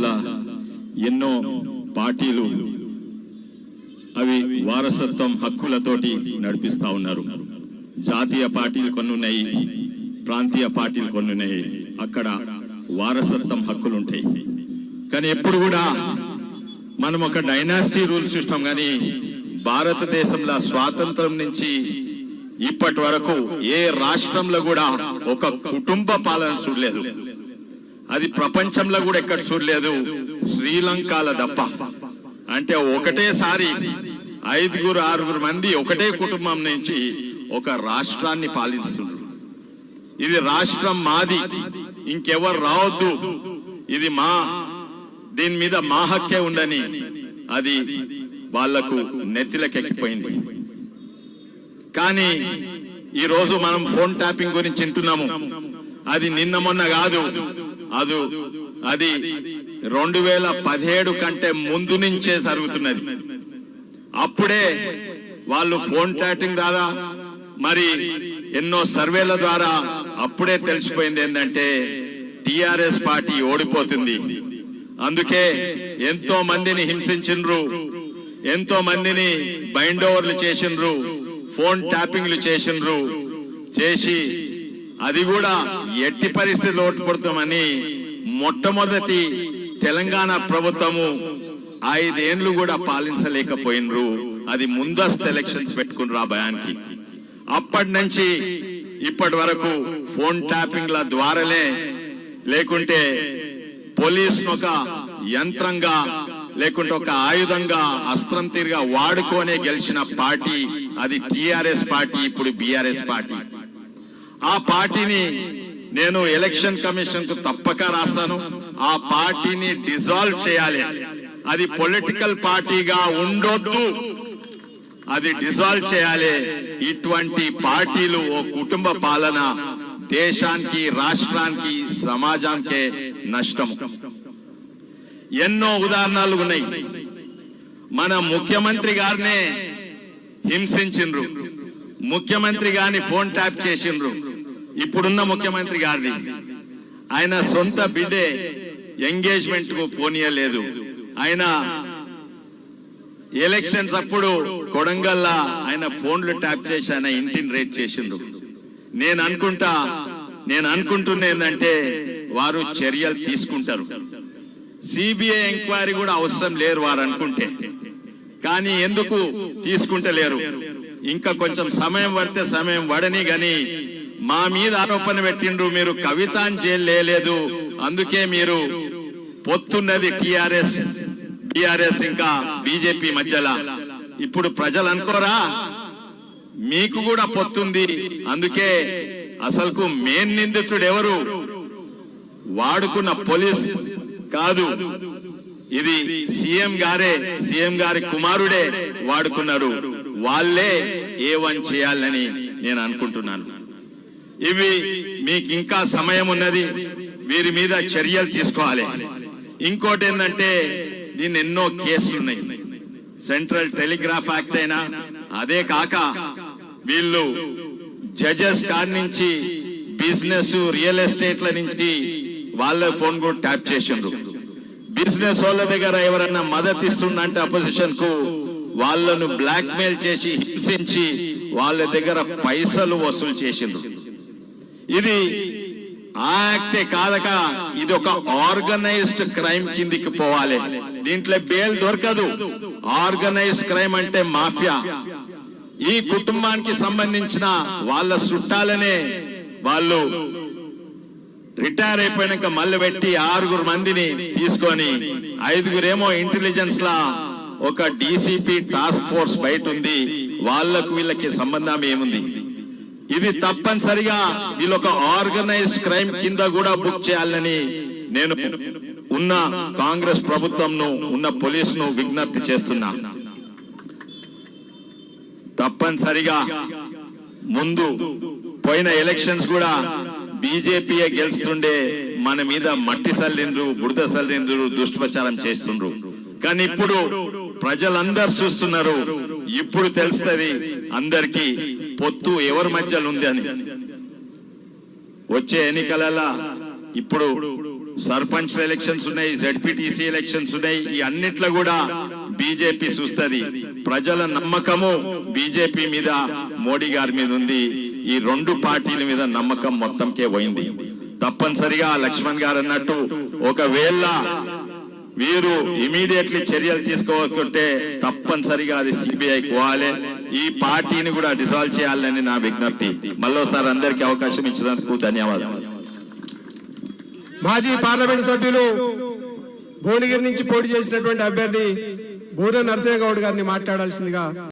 భారతదేశంలో ఎన్నో పార్టీలు అవి వారసత్వం హక్కులతోటి నడిపిస్తా ఉన్నారు. జాతీయ పార్టీలు కొన్ని ఉన్నాయి, ప్రాంతీయ పార్టీలు కొన్ని ఉన్నాయి. అక్కడ వారసత్వం హక్కులు ఉంటాయి. కానీ ఎప్పుడు కూడా మనం ఒక డైనాసిటీ రూల్ సిస్టమ్ కానీ భారతదేశంలో స్వాతంత్రం నుంచి ఇప్పటి వరకు ఏ రాష్ట్రంలో కూడా ఒక కుటుంబ పాలన చూడలేదు. అది ప్రపంచంలో కూడా ఎక్కడ చూడలేదు, శ్రీలంకలో తప్ప. అంటే ఒకటేసారి 5-6 మంది ఒకటే కుటుంబం నుంచి ఒక రాష్ట్రాన్ని పాలిస్తున్నారు. ఇది రాష్ట్రం మాది, ఇంకెవరు రావద్దు, ఇది దీని మీద మా హక్కే ఉండని అది వాళ్లకు నెత్తిలకెక్కిపోయింది. కానీ ఈరోజు మనం ఫోన్ ట్యాపింగ్ గురించి వింటున్నాము. అది నిన్న మొన్న కాదు, అది 2017 కంటే ముందు నుంచే జరుగుతున్నది. అప్పుడే వాళ్ళు ఫోన్ ట్యాపింగ్ ద్వారా మరి ఎన్నో సర్వేల ద్వారా అప్పుడే తెలిసిపోయింది ఏంటంటే టిఆర్ఎస్ పార్టీ ఓడిపోతుంది. అందుకే ఎంతో మందిని హింసించిండ్రు, ఎంతో మందిని బైండ్ ఓవర్లు చేసిండ్రు, ఫోన్ ట్యాపింగ్లు చేసి అది కూడా ఎట్టి పరిస్థితులు ఓడిపోతామని మొట్టమొదటి తెలంగాణ ప్రభుత్వము 5 ఏళ్లు కూడా పాలించలేకపోయినరు. అది ముందస్తు ఎలక్షన్స్ పెట్టుకున్నారు ఆ భయానికి. అప్పటి నుంచి ఇప్పటి వరకు ఫోన్ ట్యాపింగ్ల ద్వారాలే, లేకుంటే పోలీసును ఒక యంత్రంగా లేకుంటే ఒక ఆయుధంగా అస్త్రం తీరుగా వాడుకోనే గెలిచిన పార్టీ అది టిఆర్ఎస్ పార్టీ, ఇప్పుడు బిఆర్ఎస్ పార్టీ. ఆ పార్టీని నేను ఎలక్షన్ కమిషన్ కు తప్పక రాస్తాను. ఆ పార్టీని డిజాల్వ్ చేయాలి. అది పొలిటికల్ పార్టీగా ఉండొద్దు, అది డిజాల్వ్ చేయాలి. ఇటువంటి పార్టీలు ఓ కుటుంబ పాలన దేశానికి, రాష్ట్రానికి, సమాజానికే నష్టం. ఎన్నో ఉదాహరణలు ఉన్నాయి. మన ముఖ్యమంత్రి గారినే హింసించిండ్రు, ముఖ్యమంత్రి గారిని ఫోన్ ట్యాప్ చేసిండ్రు. ఇప్పుడున్న ముఖ్యమంత్రి గారిని ఆయన సొంత బిడ్డే ఎంగేజ్మెంట్ కు పోనీయలేదు. ఆయన ఎలక్షన్స్ అప్పుడు కొడంగల్లా ఆయన ఫోన్లు ట్యాప్ చేసి ఆయన ఇంటిని రేట్ చేసిండ్రు. నేను అనుకుంటున్నా ఏంటంటే వారు చర్యలు తీసుకుంటారు. సిబిఐ ఎంక్వైరీ కూడా అవసరం లేరు వారు అనుకుంటే, కానీ ఎందుకు తీసుకుంటలేరు? ఇంకా కొంచెం సమయం పడితే సమయం పడని గాని మా మీద ఆరోపణ పెట్టిండ్రు, మీరు కవితను జైలు, అందుకే మీరు పొత్తున్నది టిఆర్ఎస్ బిఆర్ఎస్ ఇంకా బీజేపీ మధ్యలో. ఇప్పుడు ప్రజలు అనుకోరా మీకు కూడా పొత్తుంది, అందుకే అసలుకు మెయిన్ నిందితుడు ఎవరు? వాడుకున్న పోలీస్ కాదు, ఇది సీఎం గారి కుమారుడే వాడుకున్నారు. వాళ్ళే A1 చేయాలని నేను అనుకుంటున్నాను. ఇవి మీకు ఇంకా సమయం ఉన్నది, వీరి మీద చర్యలు తీసుకోవాలి. ఇంకోటి ఏంటంటే దీన్ని ఎన్నో కేసులు ఉన్నాయి. సెంట్రల్ టెలిగ్రాఫ్ యాక్ట్ అయినా, అదే కాక వీళ్ళు జడ్జెస్ కాడి నుంచి బిజినెస్ రియల్ ఎస్టేట్ల నుంచి వాళ్ళ ఫోన్ కూడా ట్యాప్ చేసిండ్రు. బిజినెస్ వాళ్ళ దగ్గర ఎవరైనా మద్దతు ఇస్తుందంటే అపోజిషన్ కు వాళ్ళను బ్లాక్ మెయిల్ చేసి హింసించి వాళ్ళ దగ్గర పైసలు వసూలు చేసిండ్రు. ఇది ఆ యాక్టే కాదక ఇది ఒక ఆర్గనైజ్డ్ క్రైమ్ కిందికి పోవాలి. దీంట్లో బెయిల్ దొరకదు. ఆర్గనైజ్డ్ క్రైమ్ అంటే మాఫియా. ఈ కుటుంబానికి సంబంధించిన వాళ్ళ చుట్టాలనే వాళ్ళు రిటైర్ అయిపోయినాక మళ్ళీ పెట్టి 6 మందిని తీసుకొని 5 ఇంటెలిజెన్స్ లా ఒక డీసీపీ టాస్క్ ఫోర్స్ బయట ఉంది. వీళ్ళకి సంబంధం ఏముంది? ఇది తప్పనిసరిగా వీళ్ళు ఒక ఆర్గనైజ్డ్ క్రైమ్ కింద కూడా బుక్ చేయాలని నేను ఉన్న కాంగ్రెస్ ప్రభుత్వంను, ఉన్న పోలీసును విజ్ఞప్తి చేస్తున్నా. తప్పనిసరిగా ముందు పోయిన ఎలక్షన్స్ కూడా బీజేపీయే గెలుస్తుండే, మన మీద మట్టి సల్లిండ్రు, బురద సల్లిండ్రు, దుష్ప్రచారం చేస్తుండ్రు. కానీ ఇప్పుడు ప్రజలందరూ చూస్తున్నారు. ఇప్పుడు తెలుస్తుంది అందరికీ పొత్తు ఎవరి మధ్యలో ఉంది అని. వచ్చే ఎన్నికలలో ఇప్పుడు సర్పంచ్ ఎలక్షన్స్ ఉన్నాయి, జెడ్పీటీసీ ఎలక్షన్స్ ఉన్నాయి. ఈ అన్నిట్లో కూడా బీజేపీ చూస్తుంది. ప్రజల నమ్మకము బీజేపీ మీద, మోడీ గారి మీద ఉంది. ఈ రెండు పార్టీల మీద నమ్మకం మొత్తంకే పోయింది. తప్పనిసరిగా లక్ష్మణ్ గారు అన్నట్టు ఒకవేళ వీరు ఇమీడియట్లీ చర్యలు తీసుకోవాలంటే తప్పనిసరిగా అది సిబిఐకి పోవాలి. ఈ పార్టీని కూడా డిసాల్వ్ చేయాలని నా విజ్ఞప్తి. మళ్ళోసారి అందరికీ అవకాశం ఇచ్చినందుకు ధన్యవాదాలు. మాజీ పార్లమెంట్ సభ్యులు భువనగిరి నుంచి పోటీ చేసినటువంటి అభ్యర్థి బూర నరసింహ గౌడ్ గారిని మాట్లాడాల్సిందిగా